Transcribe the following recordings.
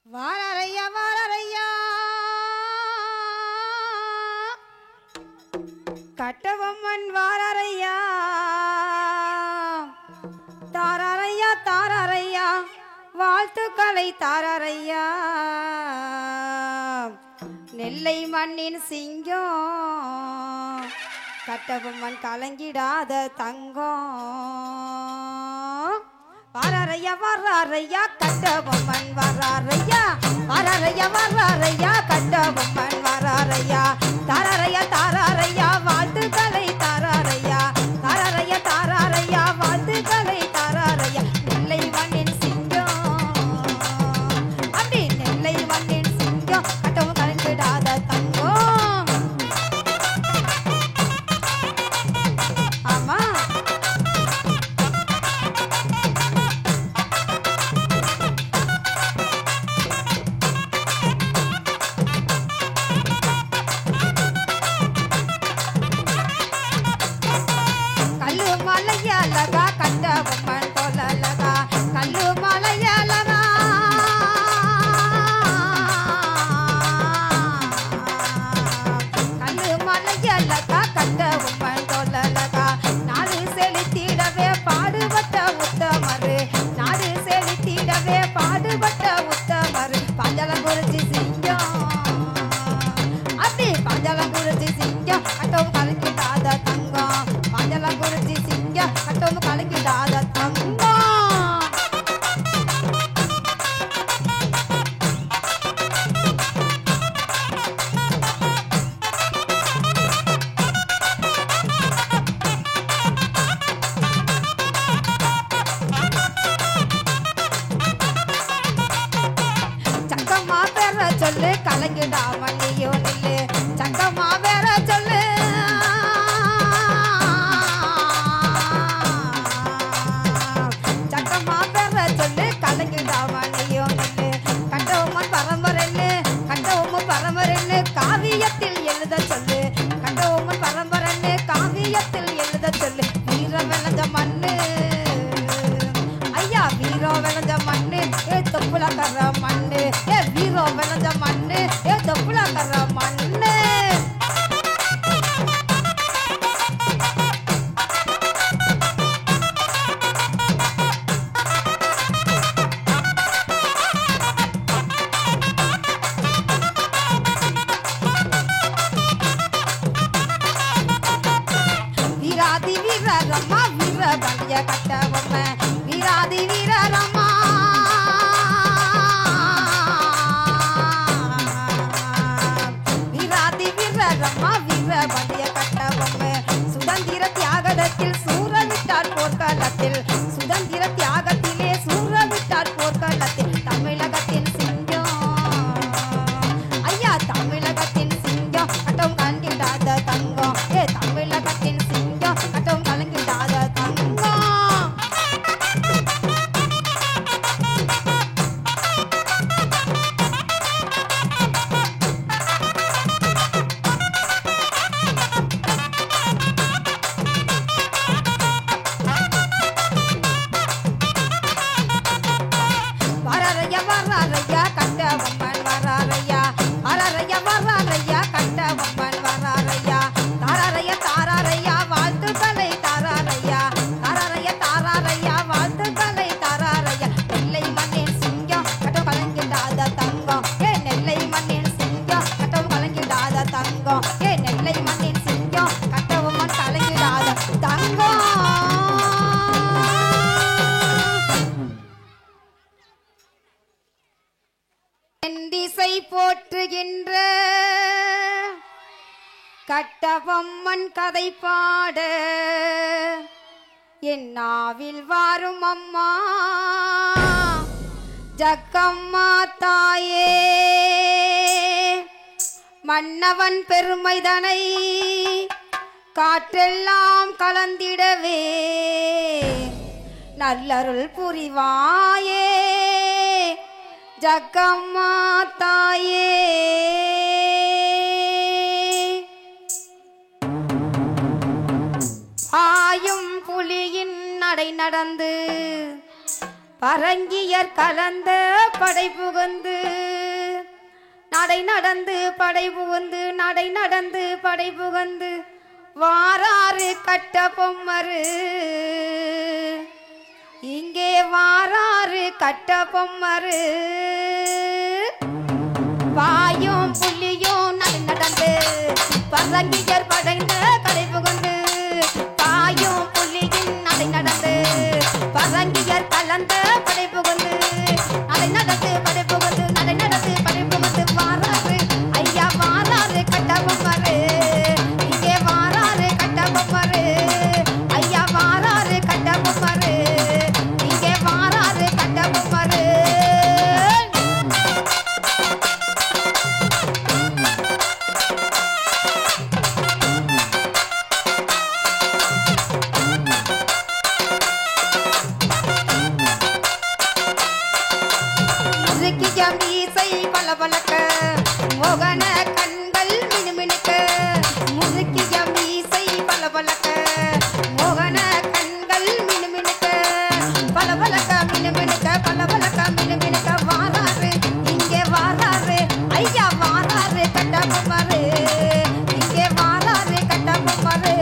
வாரரையா வாரரையா கட்டபொம்மன் வாரரையா தாரரையா தாரரையா வாழ்த்துக்களை தாரரையா நெல்லை மண்ணின் சிங்கம் கட்டபொம்மன் கலங்கிடாத தங்கம் வாரரையா வாரரையா கட்டபொம்மன் வாரரையா வாரரையா வாரரையா கட்டபொம்மன் வாரரையா தாரரையா தாரரையா வாழ்த்துக்களை தாரரையா தாரரையா தாரரையா வாழ்த்துக்களை தாரரையா நெல்லை மண்ணின் சிங்கம் அப்படி நெல்லை மண்ணின் சிங்கம் கட்டவும் கலங்கிடாத தங்கம் ஆமா மலையலகா கட்டபொம்மன் தோலலகா கல்லு மலையலகா கல்லு மலையலகா கட்டபொம்மன் தோலலகா நாடு செலுத்திடவே பாடுபட்ட உத்தமரு நாடு செலுத்திடவே பாடுபட்ட உத்தமரு பஞ்சலங்குறிச்சி சிங்கம் அப்படி பஞ்சலங்குறிச்சி சிங்கம் கட்டவும் கலக்கிடாத தங்கம் பஞ்சலங்குறிச்சி சிங்கம் கட்டவும் கலக்கிடாத தங்கம் சக்கமா பெற சொல்லு கலங்கிடாம நீயோ நில்லு சக்கமா பெற சொல்லு சக்கமா பெற சொல்லு கலங்கிடாம நீயோ நில்லு கட்டபொம்மன் பரம்பரைன்னு கட்டபொம்மன் பரம்பரைன்னு காவியத்தில் எழுத சொல்லு கட்டபொம்மன் பரம்பரைன்னு காவியத்தில் எழுத சொல்லு வீரம் விளைஞ்ச மண்ணு ஐயா வீரம் விளைஞ்ச மண்ணு ஏ தொப்புல கர மண்ணு ஏ வீரம் விளைஞ்ச மண்ணு ஏ தொப்புல கர மண்ணு வீராதி வீரரம்மா வீர பலிய கட்டபொம்மன் வீராதி வீரரம்மா வீராதி வீரரம்மா வீர பலிய கட்டபொம்மன் சுதந்திர தியாகத்தில் சூறவிட்டார் போர்க்களத்தில் சுதந்திர தியாகத்திலே சூறவிட்டார் போர்க்களத்தில் தமிழகத்தின் சிங்கம் ஐயா தமிழகத்தின் சிங்கம் கட்டவும் கலங்கிடாத தங்கம் ஏ தமிழகத்தின் சிங்கம் கட்டவும் கலங்கிடாத தங்கம் வாரரையா வாரரையா கட்டபொம்மன் வாரரையா வாரரையா வாரரையா கட்டபொம்மன் வாரரையா தாரரையா தாரரையா வாழ்த்துக்களை தாரரையா தாரரையா தாரரையா வாழ்த்துக்களை தாரரையா நெல்லை மண்ணின் சிங்கம் கட்டவும் கலங்கிடாத தங்கம் ஏ நெல்லை மண்ணின் சிங்கம் கட்டவும் கலங்கிடாத தங்கம் ஏ நெல்லை மண்ணின் சிங்கம் கட்டபொம்மன் கலங்கிடாத தங்கம் திசை போற்றுகின்ற கட்டபொம்மன் கதை பாட என் நாவில் வாரும் அம்மா ஜக்கம்மா தாயே மன்னவன் பெருமைதனை காற்றெல்லாம் கலந்திடவே நல்லருள் புரிவாயே ஜக்கம்மா தாயே ஆயும் புலியின் நடை நடந்து பரங்கியர் கலந்த படை புகுந்து நடை நடந்து படை புகுந்து நடை நடந்து படை புகுந்து வாராறு கட்ட பொம்மரு இங்கே வாராறு கட்ட பொம்மரு பாயும் புள்ளியும் நடை நடந்து பரங்கியர் படைந்த கடை புகுந்து பாயும் புள்ளியின் நடை நடந்து பரங்கியர் கலந்த படை புகுந்து நடை நடந்து படை புகுந்து நடை நடந்து படை புகுந்து வாராறு ஐயா வாராறு கட்ட பொம்மரு இங்கே வாராறு கட்ட பொம்மரு ஐயா வாராறு கட்ட பொம்மரு இங்கே வாராறு கட்ட பொம்மரு மீசை பளபளக்க மோகன கண்கள் மினுமினுக்க முறுக்கிய மீசை பளபளக்க மோகன கண்கள் மினுமினுக்க பளபளக்க மினுமினுக்க பளபளக்க மினுமினுக்க வாராறு இங்கே வாராறு ஐயா வாராறு கட்ட பொம்மரு இங்கே வாராறு கட்ட பொம்மரு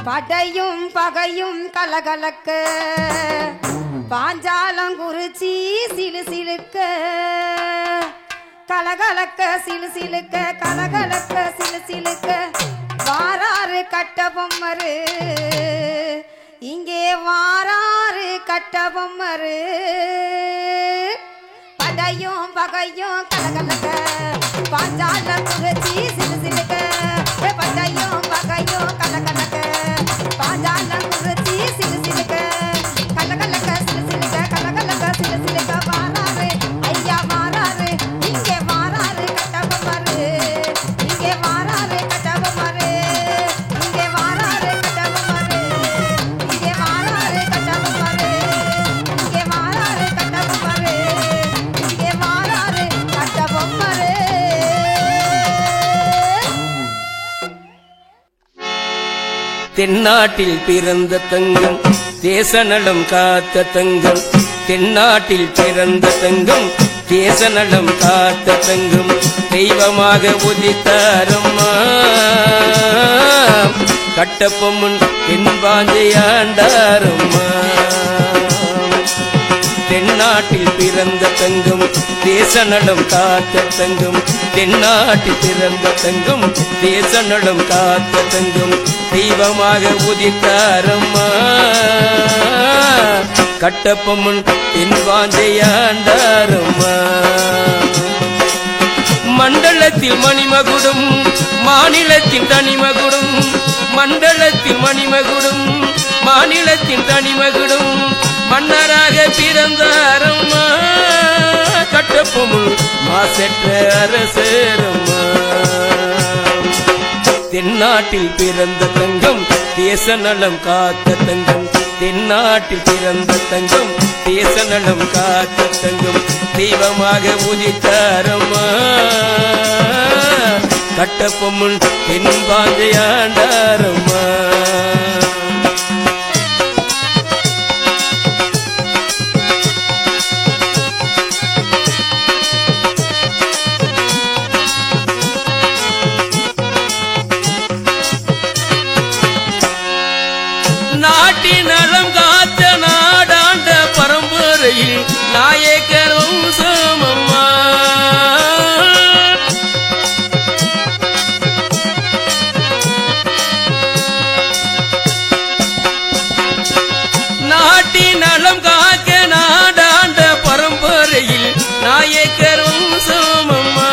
படையும் பகையும் கலகலக்க பாஞ்சாலம் குறிச்சி சிலு சிலுக்க கலகலக்க சிலு சிலுக்க கலகலக்க சிலு சிலுக்க வாராறு கட்ட பொம்மரு இங்கே வாராறு கட்ட பொம்மரு படையும் பகையும் கலகலக்க பாஞ்சாலம் குறிச்சி சிலு சிலுக்க படையும் பகையும் கலகலக்க பாஞ்சாலம் குறிச்சி சிலு சிலுக்க கலகலக்க தென்னாட்டில் பிறந்த தங்கம் தேசநலம் காத்த தங்கம் தென்னாட்டில் பிறந்த தங்கம் தேசநலம் காத்த தங்கம் தெய்வமாக உதித்தாரம்மா கட்டப்பொம்மன் தென்பாஞ்சையாண்டாரம்மா தென்னாட்டில் பிறந்த தங்கம் தேசநலம் காத்த தங்கம் தென்னாட்டில் பிறந்த தங்கம் தேசநலம் காத்த தங்கம் தெய்வமாக உதித்தாரம்மா கட்டப்பொம்மன் தென்பாஞ்சையாண்டாரம்மா மண்டலத்தில் மணிமகுடம் மாநிலத்தின் தனிமகுடம் மண்டலத்தில் மணிமகுடம் மாநிலத்தின் தனிமகுடம் மன்னராக பிறந்தாரம்மா கட்டப்பொம்மன் மாசற்ற அரசரம்மா தென்னாட்டில் பிறந்த தங்கம் தேசநலம் காத்த தங்கம் தென்னாட்டில் பிறந்த தங்கம் தேசநலம் காத்த தங்கம் தெய்வமாக உதித்தாரம்மா கட்டப்பொம்மன் தென்பாஞ்சையாண்டாரம்மா நாட்டின் நலம் காத்த நாடாண்ட பரம்பரையில் நாயக்கர் வம்சமம்மா நாட்டின் நலம் காக்க நாடாண்ட பரம்பரையில் நாயக்கர் வம்சமம்மா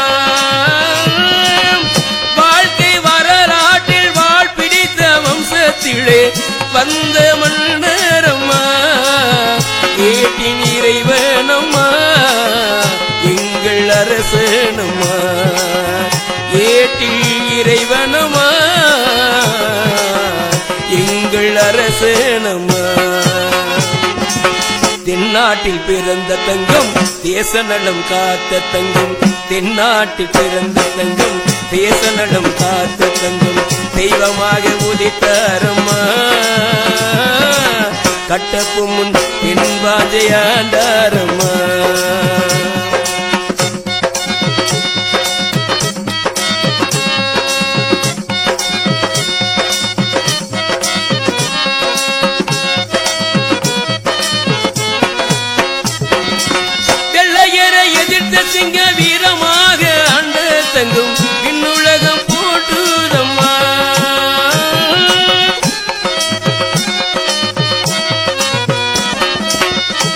வாழ்க்கை வரலாற்றில் வாழ் பிடித்த வம்சத்திலே வந்த மன்னரம்மா ஏட்டின் இறைவனம்மா எங்கள் அரசனம்மா ஏட்டில் இறைவனம்மா எங்கள் அரசனம்மா தென்னாட்டில் பிறந்த தங்கம் தேசநலம் காத்த தங்கம் தென்னாட்டில் பிறந்த தங்கம் தேசநலம் காத்த தங்கம் தெய்வமாக உதித்தாரம்மா கட்டப்பொம்மன் தென்பாஞ்சையாண்டாரம்மா வெள்ளையரை எதிர்த்த சிங்க வீரமாக ஆண்ட தங்கம் விண்ணுலகம் போட்டுதம்மா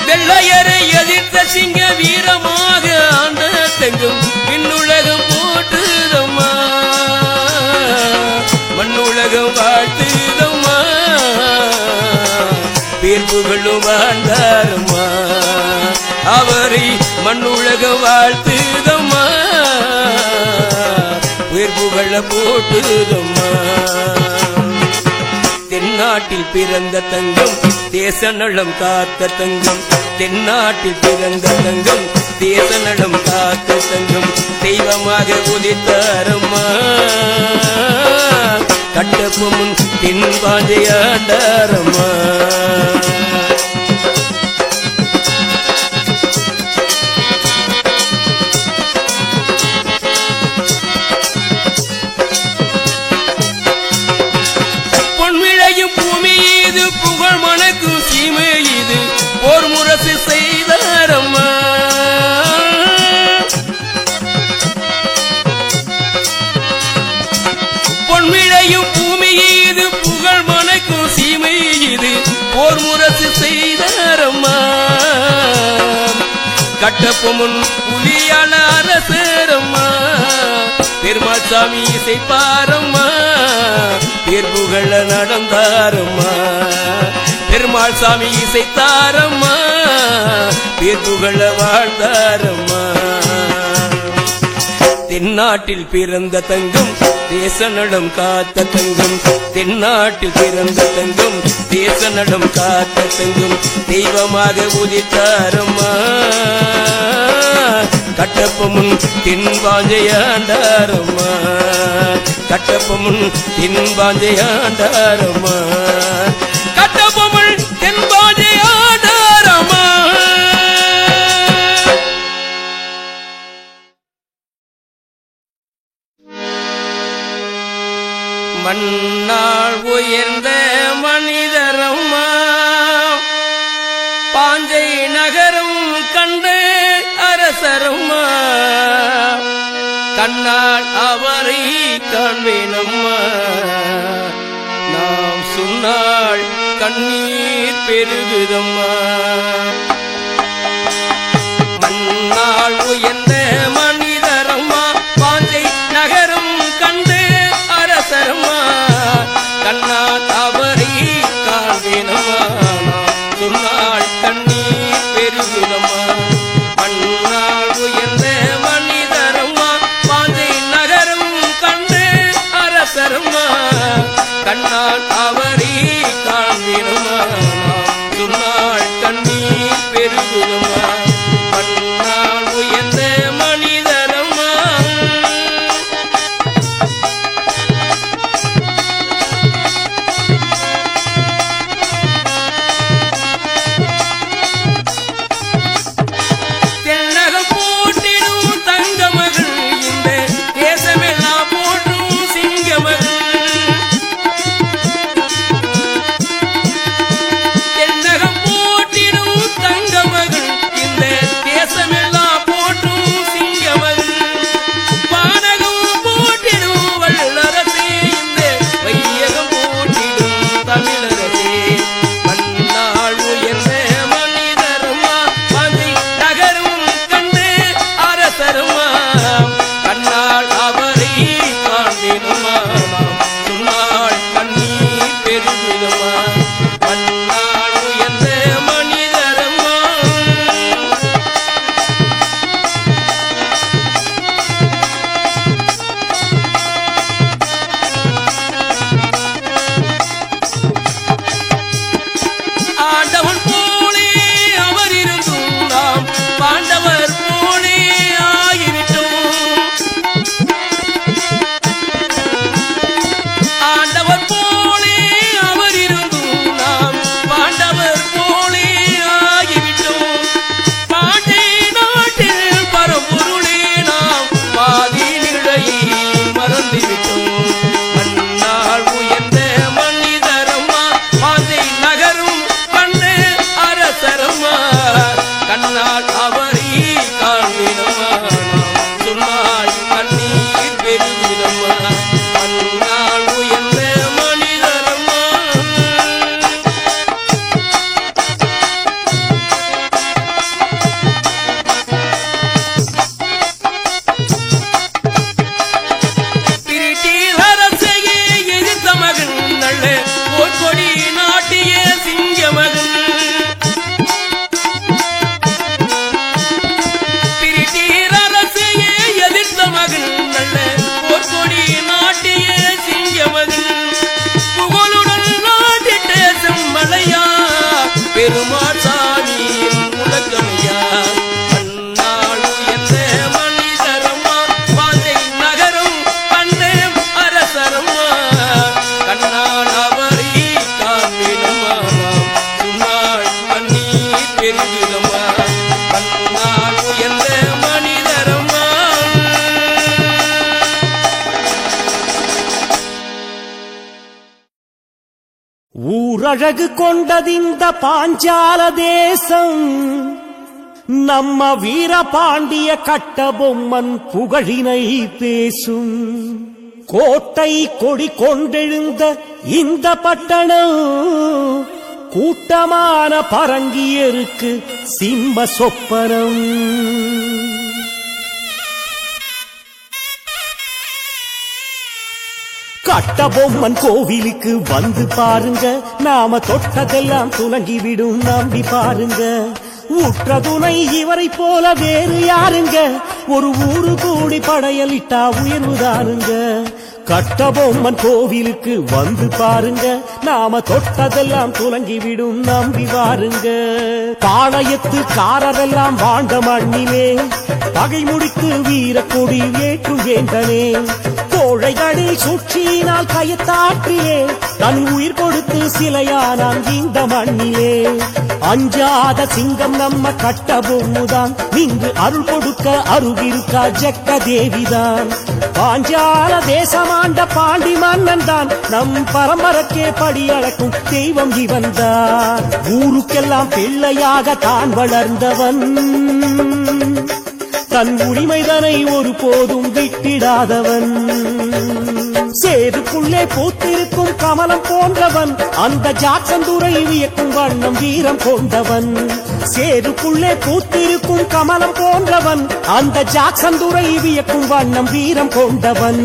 வெள்ளையரை எதிர்த்த சிங்க வீரமாக ஆண்ட தங்கம் விண்ணுலகம் போட்டுதம்மா மண்ணுலகம் வாழ்த்துதம்மா பேர் புகழும் வாழ்ந்தாரம்மா அவரை மண்ணுலகம் வாழ்த்துதம்மா பேர் புகழ போட்டுதம்மா தென்னாட்டில் பிறந்த தங்கம் தேசநலம் காத்த தங்கம் தென்னாட்டில் பிறந்த தங்கம் தேசநலம் காத்த தங்கம் தெய்வமாக உதித்தாரம்மா கட்டப்பொம்மன் தென்பாஞ்சையாண்டாரம்மா பொன்விளையும் பூமி இது புகழ் மணக்கும் சீமை இது போர் முரசு செய்தாரம்மா பொன்விளையும் பூமி இது புகழ் மணக்கும் சீமை இது போர் முரசு செய்தாரம்மா கட்டப்பொம்மன் புலியால அரசரம்மா பெருமாள் சாமி இசைப்பாரம்மா பேர் புகழ நடந்தாரம்மா பெருமாள் சாமி இசைத்தாரம்மா பேர் புகழ வாழ்ந்தாரம்மா தென்னாட்டில் பிறந்த தங்கம் தேசநலம் காத்த தங்கம் தென்னாட்டில் பிறந்த தங்கம் தேசநலம் காத்த தங்கம் தெய்வமாக உதித்தாரம்மா கட்டப்பொம்மன் தென்பாஞ்சையாண்டாரம்மா கட்டபொம்மன் தென்பாஞ்சையாண்டாரம்மா கட்டபொம்மன் தென்பாஞ்சையாண்டாரம்மா மண்ணாள் உயர்ந்த மனிதரம்மா பாஞ்சை நகரம் கண்டு அரசரம்மா கண்ணால் அவரை காண்பேனம்மா நாம் சொன்னால் கண்ணீர் பெருகுதம்மா மண்ணாள் உயர்ந்த மனிதரம்மா பாஞ்சை நகரம் கண்டு அரசரம்மா கண்ணால் அவரை காண்பேனம்மா சொன்னால் கண்ணீர் பெருகுதம்மா மண்ணாள் உயர்ந்த மனிதரம்மா பாஞ்சை நகரம் கண்டு அரசரம்மா கண்ணால் அவரை காண்பேனம்மா சொன்னால் கண்ணீர் பெருகுதம்மா மண்ணாள் உயர்ந்த மனிதரம்மா ஊரழகு கொண்டதிந்த பாஞ்சால தேசம் நம்ம வீரபாண்டிய கட்டபொம்மன் புகழினை பேசும் கோட்டை கொடி கொண்டெழுந்த இந்த பட்டணம் கூட்டமான பரங்கியருக்கு சிம்ம சொப்பனம். கட்டபொம்மன் கோவிலுக்கு வந்து பாருங்க, நாம தொட்டதெல்லாம் துலங்கிவிடும் நம்பி பாருங்க. உற்ற துணை இவரை போல வேறு யாருங்க, ஒரு ஊரு கூடி படையலிட்டா உயர்வுதானுங்க. கட்டபொம்மன் கோவிலுக்கு வந்து பாருங்க, நாம தொட்டதெல்லாம் துலங்கிவிடும் நம்பி பாருங்க. பாளையத்து காரரெல்லாம் வாழ்ந்த மண்ணிலே பகை முடித்து வீர கொடி ஏற்றும் வேந்தனே, கோழ கோழைகளில் சூழ்ச்சியினால் கயத்தாற்றியே தன் உயிர் கொடுத்து சிலையானான் இந்த மண்ணிலே. அஞ்சாத சிங்கம் நம்ம கட்டபொம்முதான், நின்று அருள் கொடுக்க அருகிருக்கா ஜக்க தேவிதான். பாஞ்சால தேசமாண்ட பாண்டி மன்னன் தான், நம் பரம்பரைக்கே படியளக்கும் தெய்வம் இவன்தான். ஊருக்கெல்லாம் பிள்ளையாக தான் வளர்ந்தவன், தன் உரிமைதனை ஒருபோதும் விட்டிடாதவன். சேருக்குள்ளே பூத்திருக்கும் கமலம் போன்றவன், அந்த ஜாக்சன் துரை வியக்கும் வண்ணம் வீரம் கொண்டவன். சேருக்குள்ளே பூத்திருக்கும் கமலம் போன்றவன், அந்த ஜாக்சன் துரை வியக்கும் வண்ணம் வீரம் கொண்டவன்.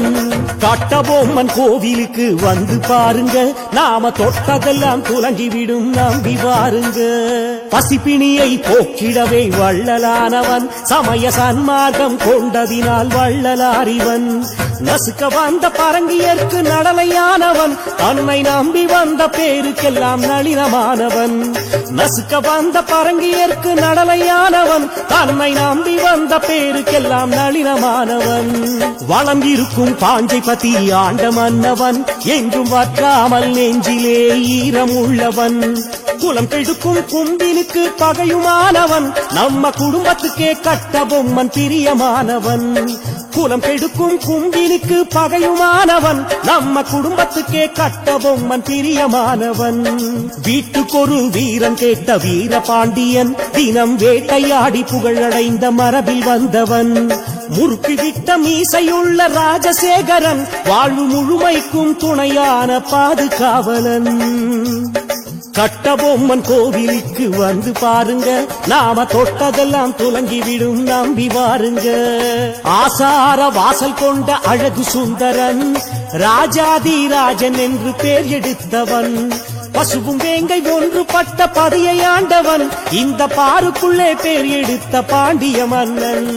கட்டபொம்மன் கோவிலுக்கு வந்து பாருங்க, நாம தொட்டதெல்லாம் துலங்கிவிடும் நம்பி பாருங்க. பசிப்பிணியை போக்கிடவே வள்ளலானவன், சமய சன்மார்க்கம் கொண்டதினால் வள்ளலாரிவன். நசுக்க வந்த பரங்கியர்க்கு நடலையானவன், தன்னை நம்பி வந்த பேருக்கெல்லாம் நளினமானவன். நசுக்க வந்த பரங்கியர்க்கு நடலையானவன், தன்னை நம்பி வந்த பேருக்கெல்லாம் நளினமானவன். வளம் இருக்கும் பாஞ்சை பத்தி ஆண்ட மன்னவன், என்றும் வற்றாமல் நெஞ்சிலே ஈரம் உள்ளவன். குலம் கெடுக்கும் கும்பினுக்கு பகையுமானவன், நம்ம குடும்பத்துக்கே கட்டபொம்மன் பிரியமானவன். குலம் கெடுக்கும் கும்பினுக்கு பகையுமானவன், நம்ம குடும்பத்துக்கே கட்டபொம்மன் பிரியமானவன். வீட்டுக்கொரு வீரன் கேட்ட வீர பாண்டியன், தினம் வேட்டையாடி புகழடைந்த மரபில் வந்தவன். முறுக்கு விட்ட மீசையுள்ள ராஜசேகரன், வாழ்வு முழுமைக்கும் துணையான பாதுகாவலன். கட்டபொம்மன் கோவிலுக்கு வந்து பாருங்க, நாம தொட்டதெல்லாம் துலங்கிவிடும் நம்பி வாருங்க. ஆசார வாசல் கொண்ட அழகு சுந்தரன், ராஜாதிராஜன் என்று பேர் எடுத்தவன். பசுவும் வேங்கை ஒன்று பட்ட பதியை ஆண்டவன், இந்த பாருக்குள்ளே பேர் எடுத்த பாண்டிய மன்னன்.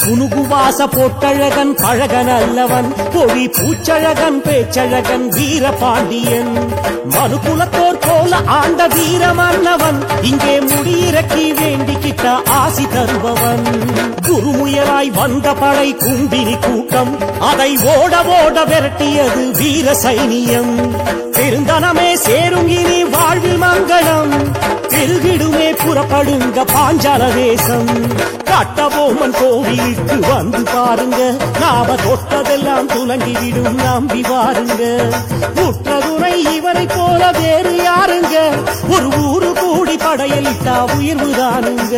குனுகுவாச போட்டழகன் பழகன் அல்லவன், பொடி பூச்சழகன் பேச்சழகன் வீர பாண்டியன். மனுகுலத்தோர் போல ஆண்ட வீர மன்னவன், இங்கே முடியிறக்கி வேண்டிக்கிட்ட ஆசி தருபவன். குருமுயலாய் வந்த படை கும்பினி கூட்டம், அதை ஓட ஓட விரட்டியது வீர சைனியம். பெருந்தனமே சேரும் இனி வாழ்வில் மங்களம், பெருகிடுமே புறப்படுங்க பாஞ்சால தேசம். கட்டபொம்மன் கோவிலுக்கு வந்து பாருங்க, நாம தொட்டதெல்லாம் துலங்கிவிடும் நம்பி வாருங்க. முற்றதுணை இவரை போல வேறு யாருங்க, ஒரு ஊரு கூடி படையலிட்டா உயர்வுதானுங்க.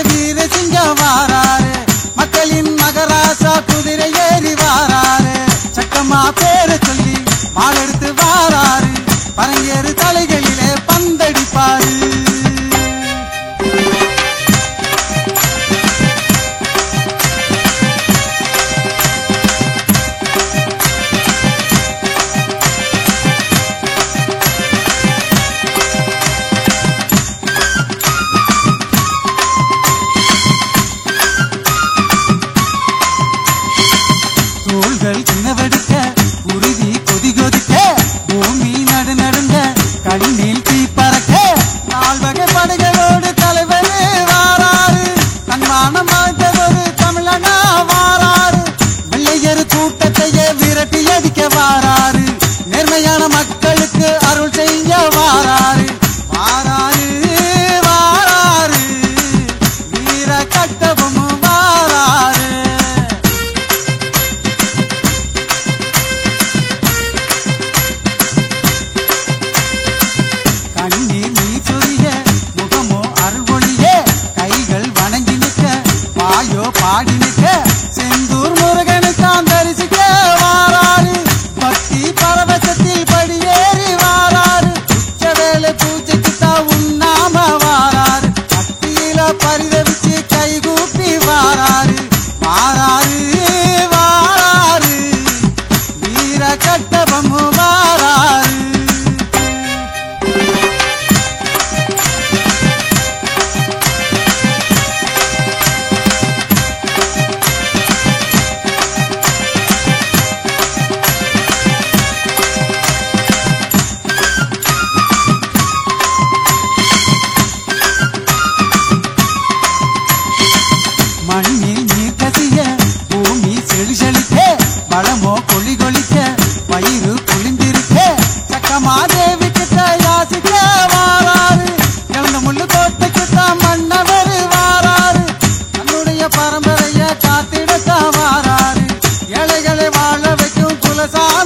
வீர சிங்கம் வாராரு, மக்கள்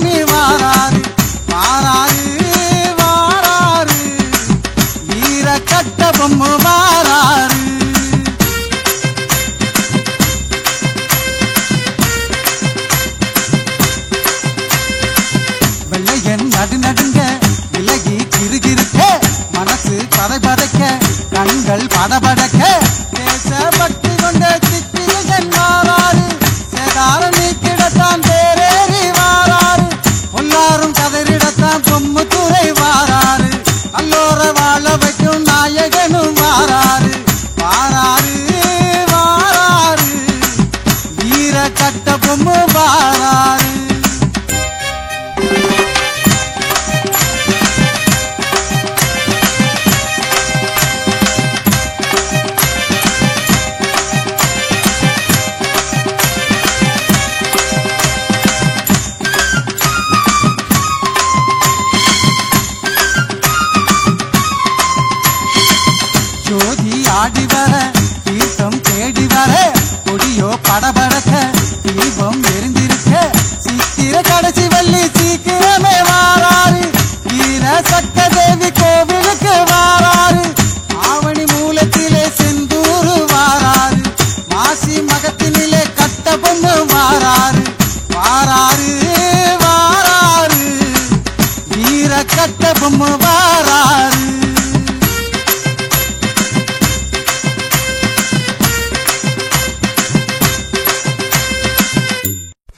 சாமி வாராரு வாராரு வாராரு வீர கட்ட பொம்மை வாராரு வெள்ளையன் நடுநடுங்க விலகி கிருகிருக்க மனசு பதைபதைக்க கண்கள் படபடக்க தேசப்பட்டு கொண்ட சித்திரையன் வாராரு சேதாரணி கிடத்தான் தேரேறி வாராரு எல்லாரும் கதறிடத்தான் பொம்மு துறை வாராரு அல்லோர வாழ வைக்கும் நாயகனும் வாராரு வாராரு வாராரு வீர கட்ட பொம்மு வாராரு ஜோதி ஆடி வர தீர்த்தம் தேடி வர கொடியோ படபடக்க தீபம் எரிந்திருக்க சித்திர கடைசி வள்ளி சீக்கிரமே வாராரு வீர சக்க தேவி கோவிலுக்கு வாராரு ஆவணி மூலத்திலே செந்தூரு வாராரு மாசி மகத்தினிலே கட்ட பொண்ணு வாராரு வாராரு வாராரு வீர கட்ட பொண்ணு வாராரு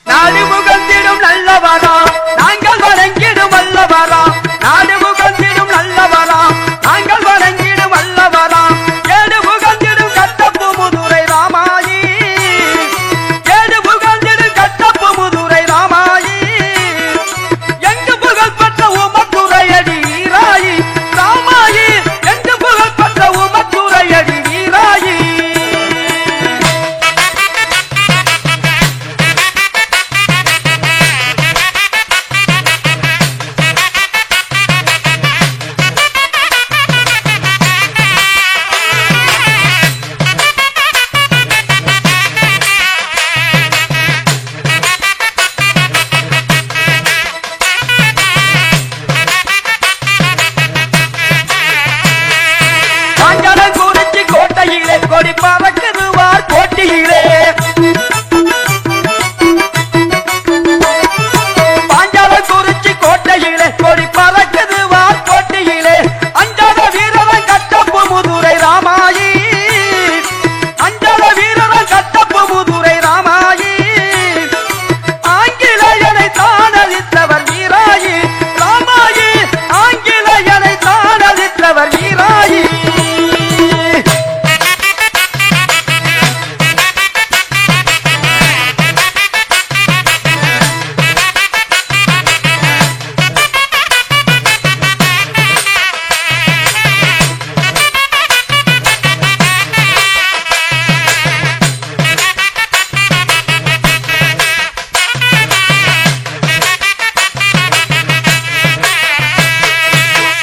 நாடு முகத்திடும் நல்லவரா நாங்கள் வணங்கிடும் அல்லவரா நாடு முகத்திடும் நல்லவரா நாங்கள் வணங்கிடும் அல்லவரா ஏடு முகத்திடும் கட்டப்பு முதுரை ராமாயி ஏடு முகத்திடும் கட்டப்பு முதுரை ராமாயி எங்கு புகழ் பெற்ற உமக்குறையடி வீராயி ராமாயி எங்கு புகழ் பெற்ற உமக்குறையடி வீராயி காஞ்சனங்குறிச்சி கோட்டையிலே கொடி பறக்குதுவார் கோட்டையிலே பாஞ்சாலங்குறிச்சி கோட்டையிலே கொடி பறக்குதுவார் கோட்டையிலே அஞ்சாத வீரன் கட்டப்பு முதுரை ராமாயி அஞ்சாத வீரன் கட்டப்பு முதுரை ராமாயி ஆங்கிலேயனை தானளித்தவர் வீராயி ராமாயி ஆங்கிலேயனை தானளித்தவர் வீராயி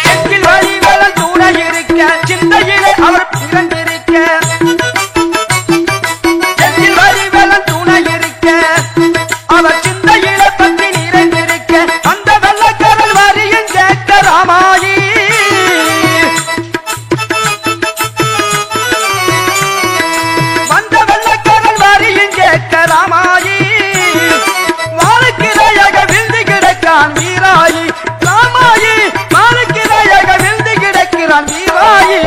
செந்தில் வழிவேலன் துணை இருக்க சிந்தையிலே அவர் பிறந்திருக்க செந்தில் வழிவேலன் துணை இருக்க அவர் சிந்தையிலே பற்றி நிறைந்திருக்க அந்த வெள்ளக்கடல் வரியும் கேட்க ராமாயி வந்த வெள்ளக்கடல் வரியும் கேட்க ராமாயி வாழுக்கிறையக விழுந்து கிடக்கான் வீராயி ராமாயி வாழுக்கிறையக விழுந்து கிடக்கிறான் வீராயி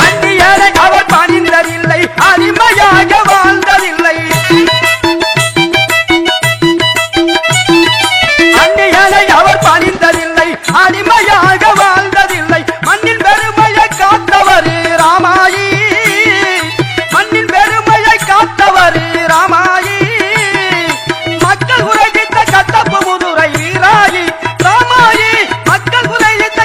அந்நியரை அவர் பணிந்ததில்லை அடிமையாக வாழ்ந்ததில்லை அந்நியரை அவர் பணிந்ததில்லை அடிமையாக வாழ்ந்ததில்லை மண்ணின் பெருமையை காத்தவர் ராமாயி மண்ணின் பெருமையை காத்தவர் ராமாயி மக்கள் உரைத்த கட்டப்பு முதுரை வீராயி ராமாயி மக்கள் உரைத்த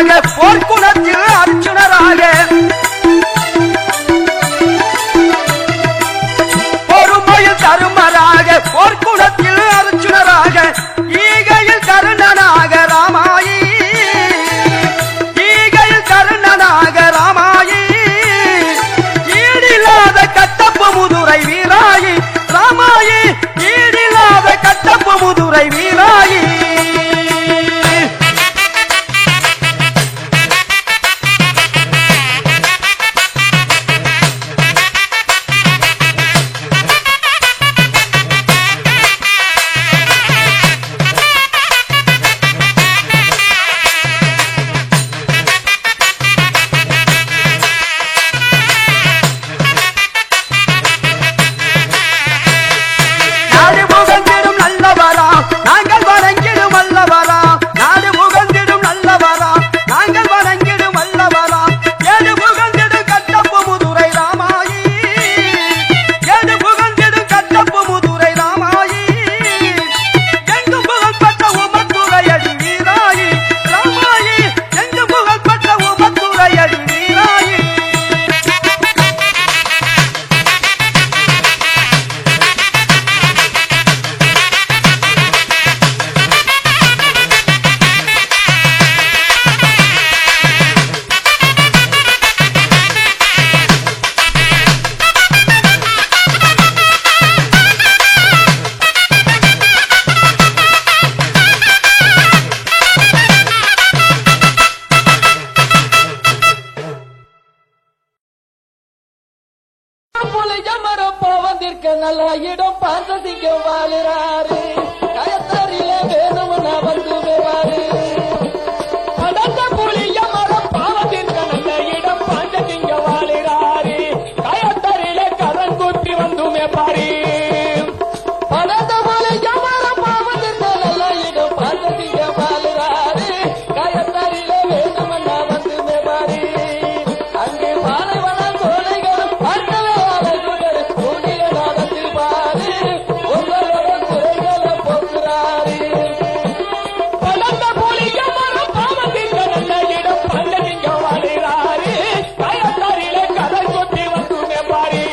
அர்ஜுனராக போர்க்குணத்தில் அர்ஜுனராக பொறுமையில் தருமராக போர்க்குணத்தில் அர்ஜுனராக ஈகையில் கருணனாக ராமாயி ஈகையில் கருணனாக ராமாயி ஈடில்லாத கட்டப்பு முதுரை வீராயி ராமாயி ஈடில்லாத கட்டப்பு முதுரை வீராயி நல்ல இடம் பார்த்ததிக்க வாழுறாரு கயத்தறில வேணும்னா வந்து வேவாரு படந்த புளிய மரம் பாவத்திற்கு நல்ல இடம் பார்த்ததிங்க வாழுறாரு கயத்தறில கதன் குத்தி வந்துமே பாரு படந்த புளிய மரம் பாவத்திற்கு நல்ல இடம் பார்த்ததிங்க வாழுறாரு கயத்தறில வேணும்னா வந்துமே பாரு அங்கே வாழைவன சோலைகளும் பார்த்தவே கூடிய நாடத்தில் பாரு உங்களோட குறைகளை போக்குறாரு படந்த புலிய மரம் பாவத்திற்கு நல்ல இடம் பண்டதிங்க வாழுறாரு கயத்தாரிலே கதை கொட்டி வந்துமே பாரு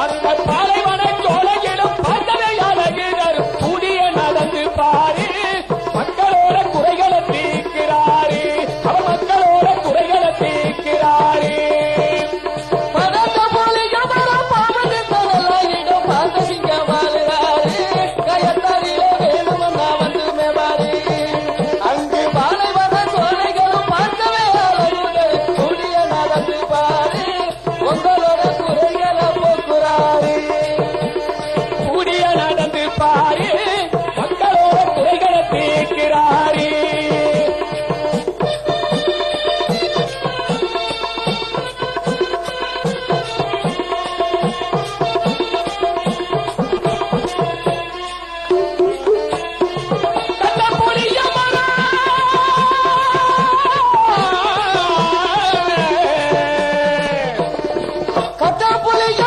அந்த பாலைவன சோலையிலும் பார்த்தவே அழகிறார் கூடிய நடந்து பாரு மக்களோட குறைகளை தீர்க்கிறாரு அவர் மக்களோட குறைகளை தீர்க்கிறாரு படந்த புலிய மரம் பாவத்திற்கு நல்ல இடம் பார்த்ததிங்க வாழுறாரு கயத்தாரிலே வேணும்னா வந்துமே பாரு அங்கு பாலைவன சோலைகளும் பார்த்தவே அழகுகள் கூடிய நடந்து பாரு உங்களோட குறைகளை போக்குறாரு கூடிய நடந்து பாரு மக்களோட குறைகளை தீர்க்கிறாரு கட்ட புளிய கட்ட புளிய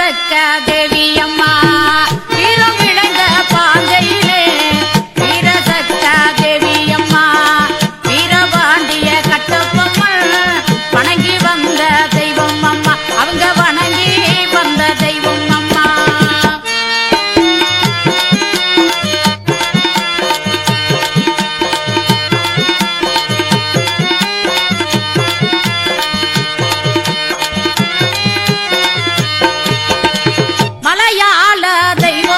வீரசக்க தேவி அம்மா வீரம் விளைந்த பாந்தையிலே வீரசக்க தேவி அம்மா வீரபாண்டிய கட்டபொம்மன் வணங்கி வந்த தெய்வம் அம்மா அவங்க வணங்கி வந்த தெய்வம் அம்மா மலையாள தெய்வம்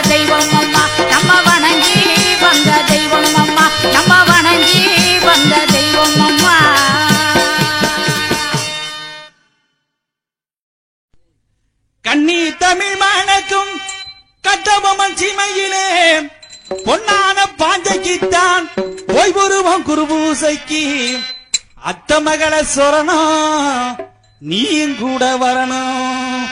தெய்வம் அம்மா நம்ம வணங்கி வந்த தெய்வம் அம்மா நம்ம வணங்கி வந்த தெய்வம் அம்மா. கண்ணி தமிழ் மணக்கும் கட்டபொம்மன் சீமையிலே பொன்னான பாஞ்சைக்குத்தான் போய் வருவோம் குருபூசைக்கு. அத்த மகளை சொரணும் நீயும் கூட வரணும்.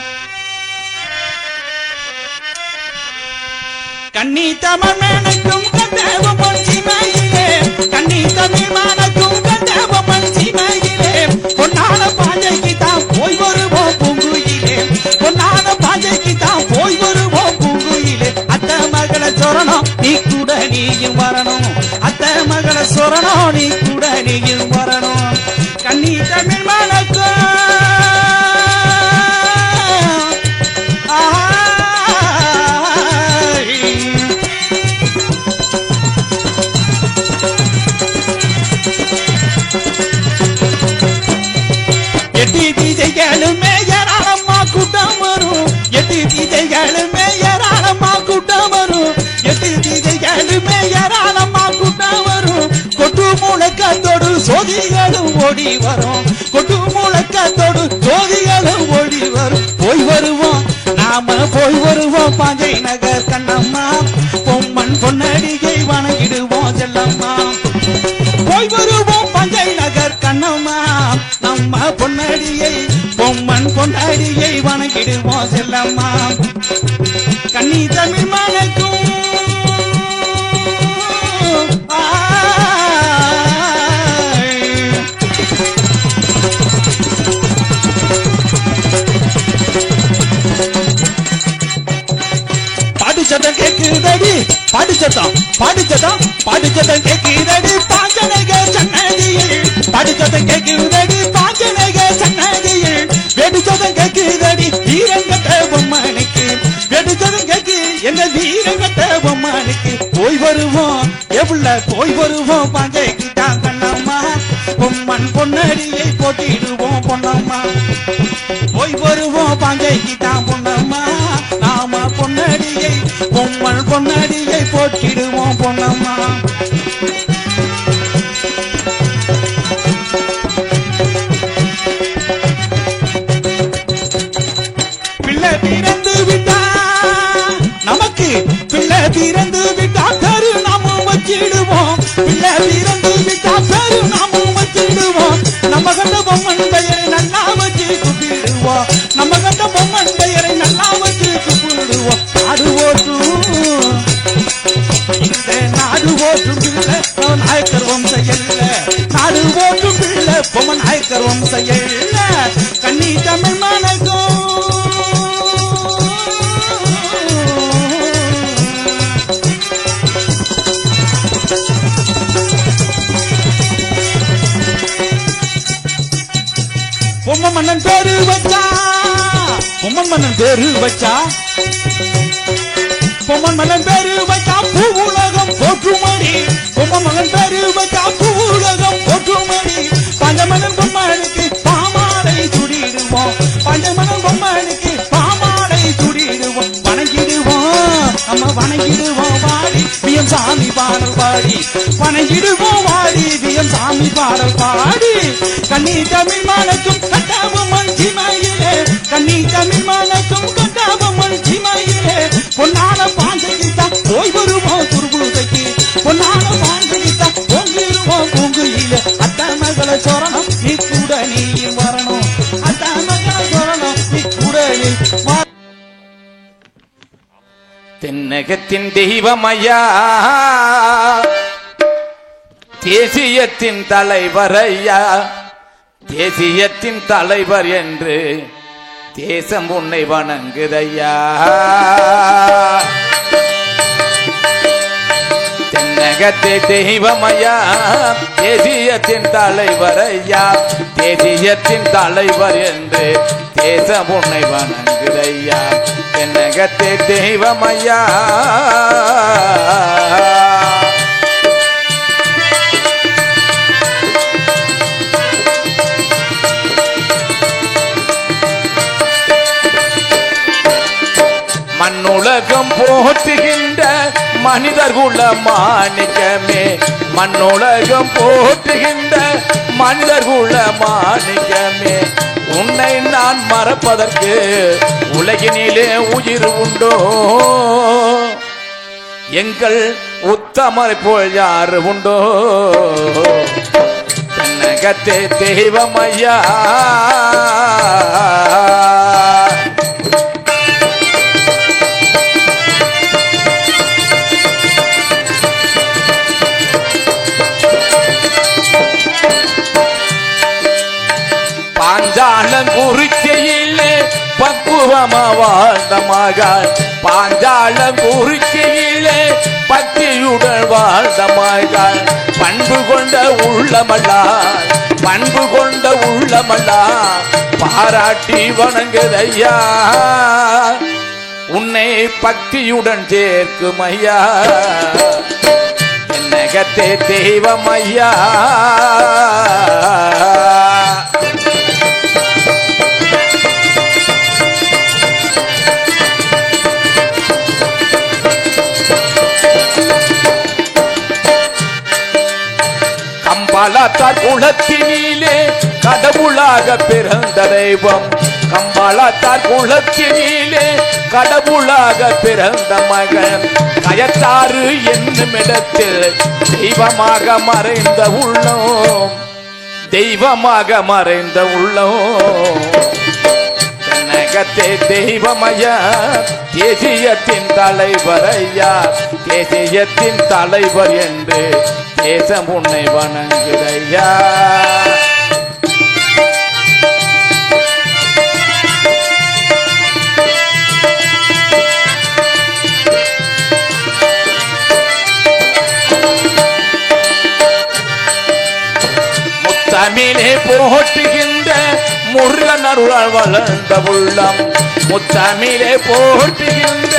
கண்ணி தமிழ் மணக்கும் கட்டபொம்மன் சீமையிலே கண்ணி தமிழ் மணக்கும் கட்டபொம்மன் சீமையிலே பொன்னான பாஞ்சைக்குத்தான் போய் வருவோம் பூங்குயிலே பொன்னான பாஞ்சைக்குத்தான் போய் வருவோம் பூங்குயிலே. அத்த மகளை சொரணும் நீ கூட நீயும் வரணும். அத்த மகளை சொரணும் நீ கூட நீயும் வரணும். கண்ணி தமிழ் மணக்கும் எட்டி திசைகளுமே ஏராளமா கூட்டம் வரும். எட்டி திசைகளுமே ஏராளமா கூட்டம் வரும். எட்டி திசைகளுமே ஏராளமா கூட்டம் வரும். கொட்டு முழக்கத்தோடு சோதிகளும் ஓடி வரும். கொட்டு முழக்கத்தோடு சோதிகளும் ஓடி வரும். போய் வருவோம் நாம போய் வருவோம் பாஞ்சை நகர் கண்ணம்மா பொம்மன் பொன்னடிகை வணங்கிடுவோம் செல்லம்மா. போய் வருவோம் பாஞ்சை நகர் கண்ணம்மா நம்ம பொன்னடியை பொம்மன் பொன்னடியை வணங்கிடுவோம் செல்லம்மா. கண்ணி தமிழ் மணக்கும் பாடுச்சத்தம் கேக்குதடி பாடுச்சத்தம் பாடுச்சத்தம் பாடுச்சத்தம் கேக்குதடி பாஞ்சனக சன்னதியில் பாடுச்சத்தம் கேக்குதடி பாஞ்சனக சன்னதியில் வெடிச்சதம் கேக்குதடி வீரங்கட்ட பொம்மனுக்கு வெடிச்சதம் கேக்கு எங்க வீரங்கட்ட பொம்மனுக்கு. போய் வருவோம் எவ்வள போய் வருவோம் பாஞ்சைக்கு தான் கண்ணம்மா பொம்மன் பொன்னடியை போட்டிடுவோம் பொன்னம்மா. போய் வருவோம் பாஞ்சைக்கு தான் பொன்னம்மா நாம பொன்னடியை பொம்மன் பொன்னடியை போட்டிடுவோம் பொன்னம்மா. பிள்ளை பிறந்து விட்டா நமக்கு பிள்ளை பிறந்து விட்டா பெரு நாமும் வச்சிடுவோம். பிள்ளை பிறந்து விட்டா பெரு நாமும் வச்சிடுவோம். நம்ம கண்ட பொம்மன் பெயரை நல்லா வச்சு கூப்பிடுவோம். நம்ம கண்ட பொம்மன் பெயரை நல்லா வச்சு கூப்பிடுவோம். நாடு ஓட்டும் இந்த நாடு ஓட்டும் பிள்ளை நாயக்கர் வம்சையல்ல. நாடு ஓட்டும் பிள்ளை பொம்மன் நாயக்கர் வம்சையல்ல. கண்ணி தமிழ் மணக்கும் பொம்மன் மன்னன் பேரு வச்சா பொம்மன் மன்னன் பேரு வச்சா பொம்மன் மன்னன் பேரு வச்சா பூ உலகம் போற்றுமடி. பொம்மன் மன்னன் பேரு வச்சா பூ உலகம் போற்றுமடி. பஞ்சமன்னன் பொம்மனுக்கு பாமாலை சுடிடுவோம். பஞ்சமன்னன் பொம்மனுக்கு பாமாலை சுடிடுவோம். வணங்கிடுவோம் நம்ம வணங்கிடுவோம் வாடி வியம் சாமி பாடல் பாடி வணங்கிடுவோம் வாடி வியம் சாமி பாடல் பாடி. கண்ணி தமிழ் மணக்கும் கட்டபொம்மன் சீமையிலே கண்ணி தமிழ் மணக்கும் கட்டபொம்மன் சீமையிலே பொன்னான பாஞ்சைக்குத்தான் போய் வருவோம் குருபூசைக்கு. பொன்னான பாஞ்சைக்குத்தான் பொங்கிடுவோம் பூங்குயிலே. அத்த மகளை சொரணும் நீ கூட நீயும் வரணும். அத்த மகளை சொரணும் நீ கூட நீ தென்னகத்தின் தெய்வமையா தேசியத்தின் தலைவர் ஐயா தேசியத்தின் தலைவர் என்று தேசம் உன்னை வணங்குதையா. தென்னகத்தை தெய்வமையா தேசியத்தின் தலைவர் ஐயா தேசியத்தின் தலைவர் என்று தேசம் உன்னை வணங்குதையா. தென்னகத்தை தெய்வமையா மண்ணுலகம் போற்றுகிற போற்றுகின்ற மனிதர் குல மாணிக்கமே மண்ணுலகம் போற்றுகின்ற மனிதர் குல மாணிக்கமே உன்னை நான் மறப்பதற்கு உலகினிலே உயிர் உண்டோ எங்கள் உத்தமரை போல் யாரு உண்டோ தென்னகத்தே தெய்வமையா பாஞ்சாலங்குறிச்சியிலே பக்குவமா வாழ்ந்த மகள் பாஞ்சாலங்குறிச்சியிலே பக்தியுடன் வாழ்ந்த மகள் பண்பு கொண்ட உள்ளமல்லால் பண்பு கொண்ட உள்ளமல்லால் பாராட்டி வணங்குதையா உன்னை பக்தியுடன் சேர்க்கும் ஐயா என்னகத்தே தெய்வமையா கம்பாளத்தார் குலத்தினிலே கடவுளாக பிறந்த தெய்வம் கம்பாளத்தார் குலத்தினிலே கடவுளாக பிறந்த மகன் கயத்தாறு என்னும் இடத்தில் தெய்வமாக மறைந்த உள்ளம் தெய்வமாக மறைந்த உள்ளம் தென்னகத்தே தெய்வமையா தேசியத்தின் தலைவர் ஐயா தேசியத்தின் தலைவர் என்று தேசம் உன்னை வணங்குதையா முத்தமிழே போற்றுகின்ற முருகன் அருளால் வளர்ந்த உள்ளம் முத்தமிழே போற்றுகின்ற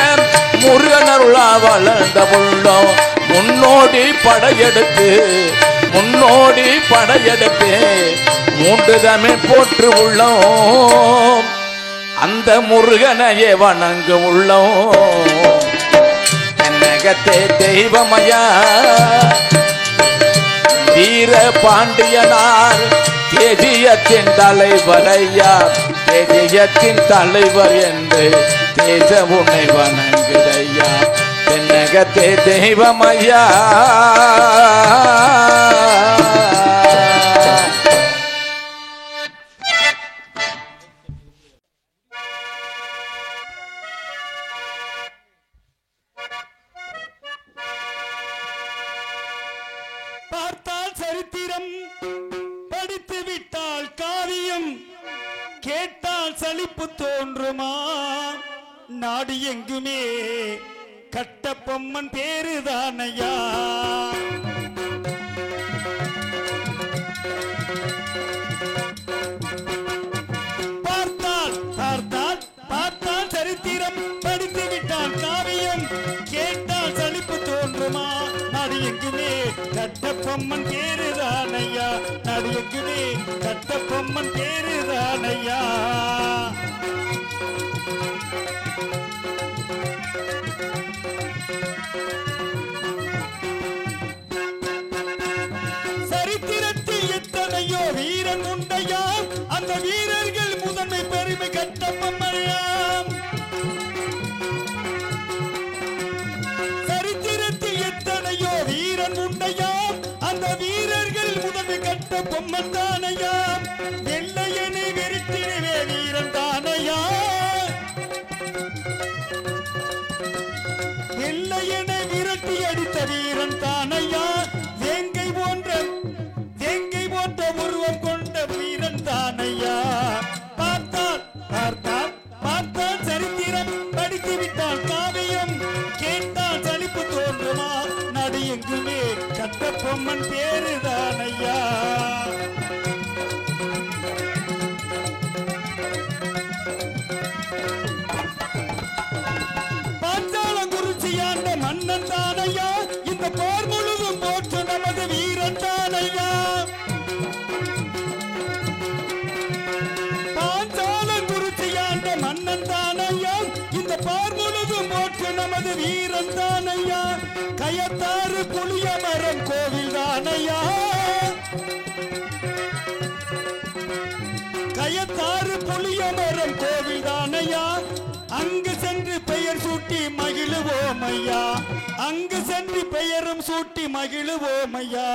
முருகன் அருளால் வளர்ந்த உள்ளம் முன்னோடி படையெடுத்து மூன்று தமிழ் போற்று உள்ளோம் அந்த முருகனையே வணங்கு உள்ளோம் தென்னகத்தே தெய்வமையா வீர பாண்டியனார் தேசியத்தின் தலைவர் ஐயா தேசியத்தின் தலைவர் என்று தேசம் உன்னை வணங்குதையா தென்னகத்தே தெய்வமையா பார்த்தால் சரித்திரம் படித்து விட்டால் காவியம் கேட்டால் சலிப்பு தோன்றுமா நாடு எங்குமே கட்டபொம்மன் பேருதானையா பார்த்தால் பார்த்தால் பார்த்தால் சரித்திரம் படித்து விட்டால் காவியம் கேட்டால் சலிப்பு தோன்றுமா நாடு எங்குமே கட்டபொம்மன் பேருதானையா நாடு எங்குமே கட்டபொம்மன் பேருதானையா சரித்திரத்தில் எத்தனையோ வீரன் உண்டையா அந்த வீரர்கள் முதன்மை பெருமை கட்டபொம்மன் சரித்திரத்தில் எத்தனையோ வீரன் உண்டையா அந்த வீரர்கள் முதன்மை கட்டபொம்மன் தானையா வெள்ளையனை வெறுத்தினவே வீரன் தானையா வெள்ளையனை விரட்டி அடித்த வீரன் தானையா வேங்கை போன்ற உருவம் கொண்ட வீரன் தானையா பார்த்தால் பார்த்தால் பார்த்தால் சரித்திரம் படித்து விட்டால் காவியம் கேட்டால் சலிப்பு தோன்றுமா நடு எங்குமே கட்டபொம்மன் பேருதானையா பாஞ்சாலங்குறிச்சியாண்ட மன்னன் தானையா இந்த போர் முழுதும் போற்று நமது வீரன் தானையா பாஞ்சாலங்குறிச்சியாண்ட மன்னன் தானையா இந்த போர் முழுதும் போற்று நமது வீரன் தானையா கயத்தாறு புளிய மரம் கோவில் தானையா கயத்தாறு புளிய மரம் கோவில் தானையா அங்கு சென்று பெயர் சூட்டி மகிழுவோம் ஐயா அங்கு சென்று பெயரும் சூட்டி மகிழுவோம் ஐயா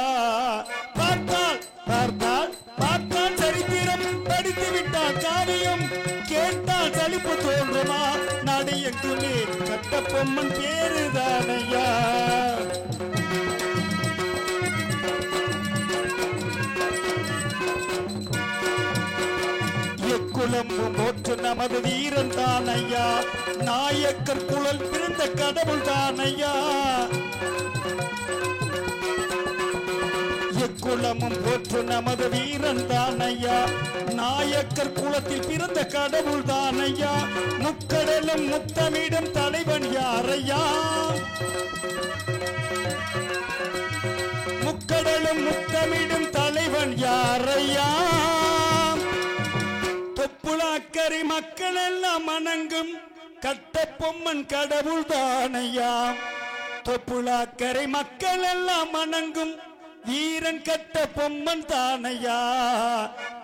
பார்த்தால் பார்த்தால் பார்த்தால் சரித்திரம் படித்து விட்டால் காவியம் கேட்டால் சலிப்பு தோன்றுமா நாடு எங்குமே கட்டபொம்மன் பேருதானையா குலமும் போற்று நமது வீரன் தானையா நாயக்கர் குழல் பிறந்த கடவுள் தானையா எக்குலமும் போற்று நமது வீரன் தானையா நாயக்கர் குலத்தில் பிறந்த கடவுள் தானையா முக்கடலும் முத்தமிடும் தலைவன் யாரையா முக்கடலும் முத்தமிடும் தலைவன் யாரையா தொப்புளாக்கரை மக்கள் எல்லாம் வணங்கும் கட்டபொம்மன் கடவுள் தானையா தொப்புளாக்கரை மக்கள் எல்லாம் வணங்கும் வீரன் கட்டபொம்மன் தானையா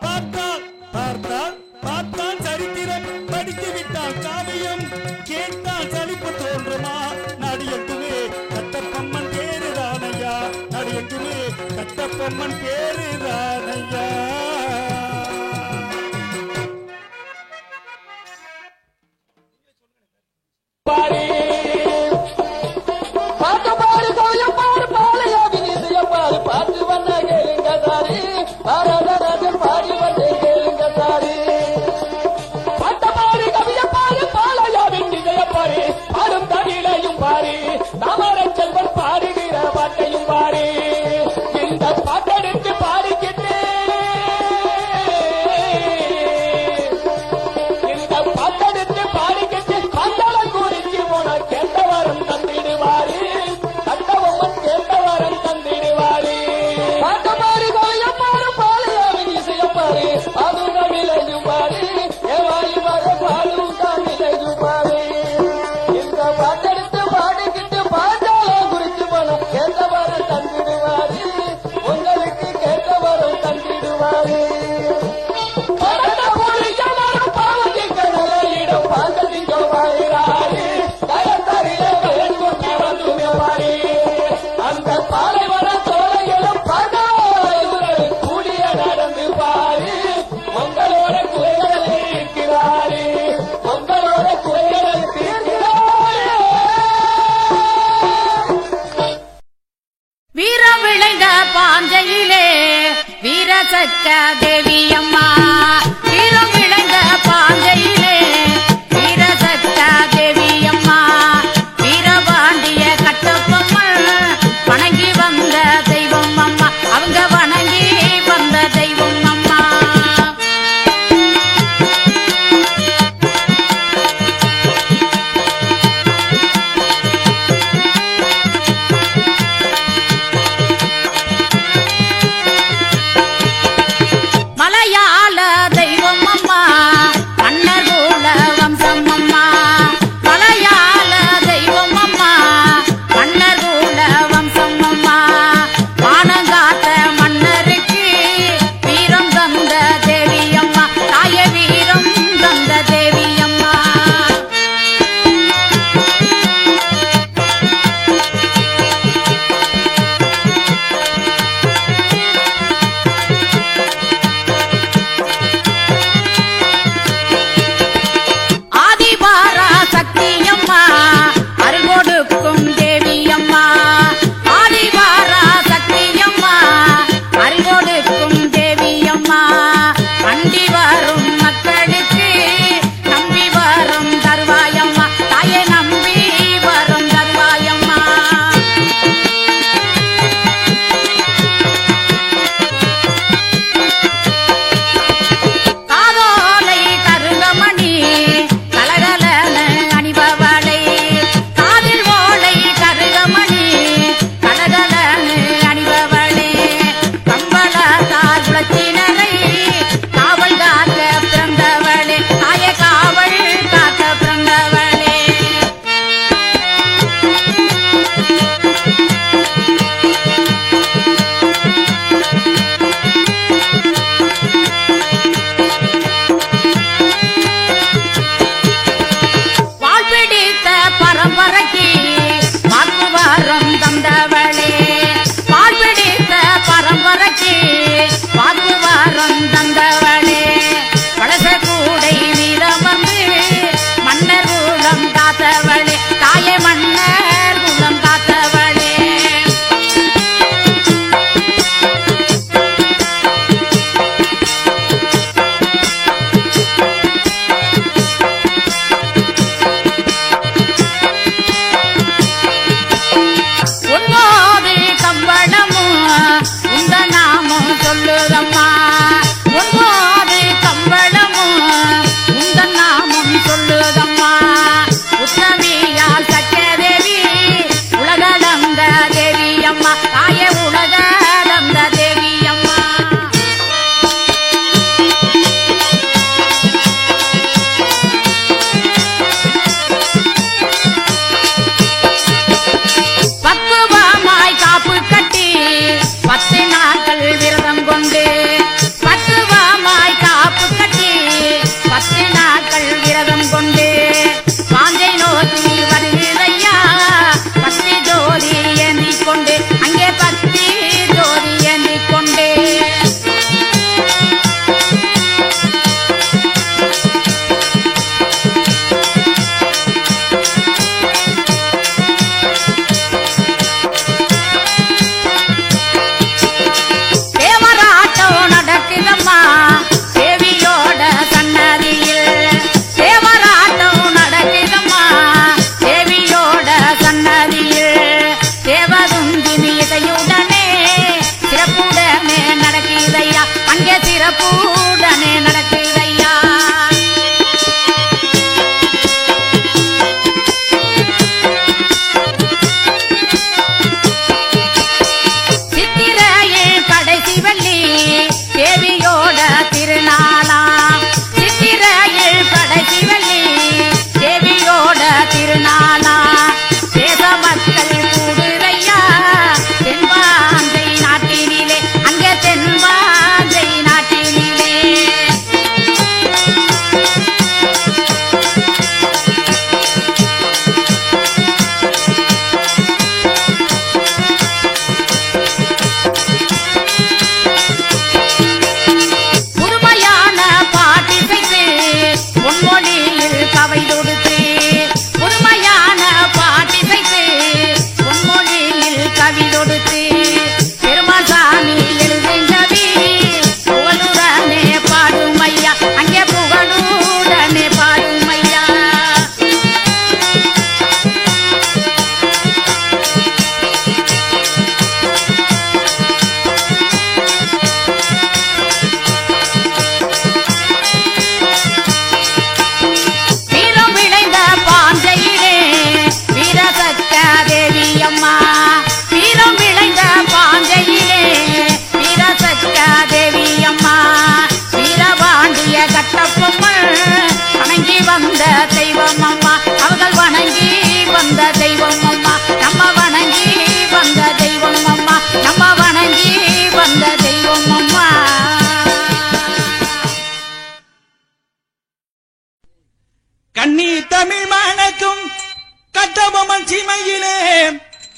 பார்த்தால் பார்த்தால் பார்த்தால் சரித்திரம் படித்து விட்டால் காவியம் கேட்டால் சலிப்பு தோன்றுமா நாடு எங்குமே கட்டபொம்மன் பேருதானையா நாடு எங்குமே கட்டபொம்மன் பேருதானையா பாரு பாட்டு பாடு கோயம் பாடு பாலையா வினிசிய பாரு பாட்டு வந்த கேளுங்க தாரி பாரதராஜன் பாடி வந்து கேளுங்க தாரி பாட்ட பாடு கவிய பாரு பாலையா வினிசிய பாரு பாடும் தமிழையும் பாரு தாமரை செல்வன் பாடுகிற பாட்டையும் பாரு இந்த பாட்டெடுத்து பாடிக்கிட்டு இந்த பாட்டெடுத்து பாடிக்கிட்டு கேட்டவரம் தந்திடுவாரு கட்டபொம்மன் கேட்டவரம் தந்திடுவாரு பாட்டமாரி கோயப்பாரு பாலையாவின் இசையப்பாரு அது தமிழையும் பாரு ஏவாயி வர பாடும் தமிழையும் பாரு இந்த பாட்டெடுத்து பாடிக்கிட்டு பாட்டாளம் குறித்து மனம் கேட்டவரம் தந்திடுவாரு உங்களுக்கு கேட்டவரம் தந்திடுவாரு அந்த பாலைவன சோலையிலும் கூடிய நடந்து பாரு உங்களோட குறைகளை இருக்கிறாரு உங்களோட குறைகளை தீர்க்கிறாரு வீரம் விளைந்த பாஞ்சையிலே வீரசக்க தேவி அம்மா வீரம் விளைந்த பாஞ்சையிலே வீரசக்க தேவி அம்மா வீரபாண்டிய கட்டபொம்மன் வணங்கி வந்த தெய்வம் அம்மா அவங்க வணங்கி வந்த தெய்வம் அம்மா மலையாள தெய்வம் அம்மா மன்னர்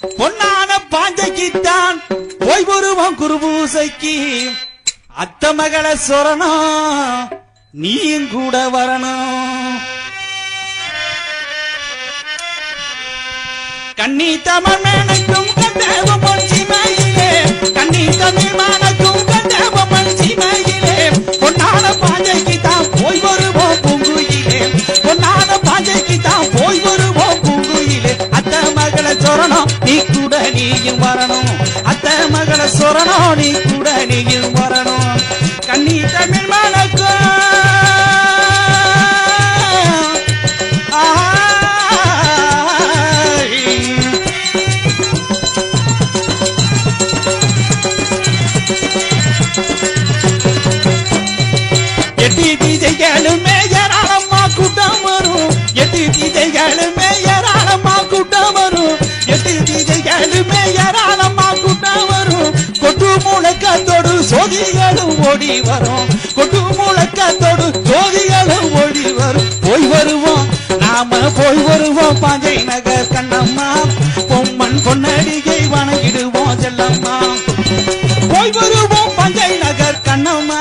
பொன்னான பாஞ்சைக்குத்தான் போய் வருவோம் குருபூசைக்கு அத்த மகளை சொரணும் நீயும் கூட வரணும் கண்ணி தமிழ் மேனக்கும் கண்டேவமன் சீமையிலே கண்ணி தமிழ் மேனக்கும் கண்டேவமன் சீமையிலே பொன்னான பாஞ்சைக்கு தான் போய் வருவோம் பூங்குயிலே பொன்னான பாஞ்சைக்கு தான் போய் வருவோம் பூங்குயிலே அத்த மகளை சொரணும் நீ கூட நீயும் வரணும் அத்த மகளை சொரணும் நீ கூட நீயும் வரணும் கண்ணி தமிழ் மேனக்கும் எட்டு திசைகளுமே ஏராளமா கூட்டம் வரும் எட்டு திசைகளுமே ஏராளமா கூட்டம் வரும் எட்டு திசைகளுமே ஏராளமா கூட்டம் வரும் கொட்டு முழக்கத்தோடு சோதிகளும் ஓடி வரும் கொட்டு முழக்கத்தோடு சோதிகளும் ஓடி வரும் போய் வருவோம் நாம போய் வருவோம் பாஞ்சை நகர் கண்ணம்மா பொம்மன் பொன்னடிகை வணங்கிடுவோம் செல்லம்மா போய் வருவோம் பாஞ்சை நகர் கண்ணம்மா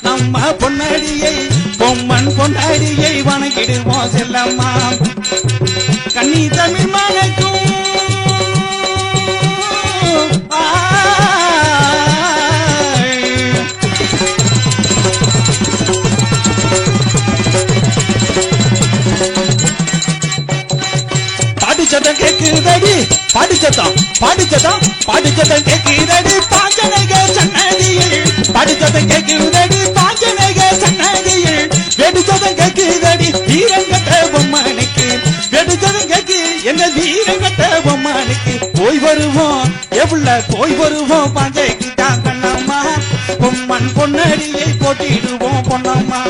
நம்ம பொன்னடியை பொம்மன் பொன்னடியை வணங்கிடுவோம் செல்லம்மா கண்ணி தமிழ் மணக்கும் பாடிச்சத்தம் கேக்குதடி பாடிச்சத்தம் பாடிச்சத்தம் பாடிச்சத்தம் கேக்குதடி பாஞ்சனக சன்னதியில் பாடிச்சத்தம் கேக்குதடி பாஞ்சனக சன்னதியில் வெடிச்சதம் கேக்குதடி வீரங்கட்ட பொம்மனுக்கு வெடிச்சதம் கேக்கு என்ன வீரங்கட்ட பொம்மனுக்கு போய் வருவோம் எவ்வள போய் வருவோம் பாஞ்சைக்கு தான் கண்ணம்மா பொம்மன் பொன்னடியை போட்டிடுவோம் பொன்னம்மா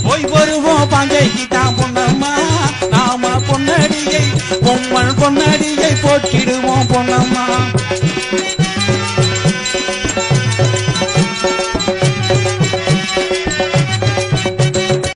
போய் வருவோம் பாஞ்சைக்கு தான் பொன்னம்மா நாம பொன்னடியை பொம்மன் பொன்னடியை போட்டிடுவோம் பொன்னம்மா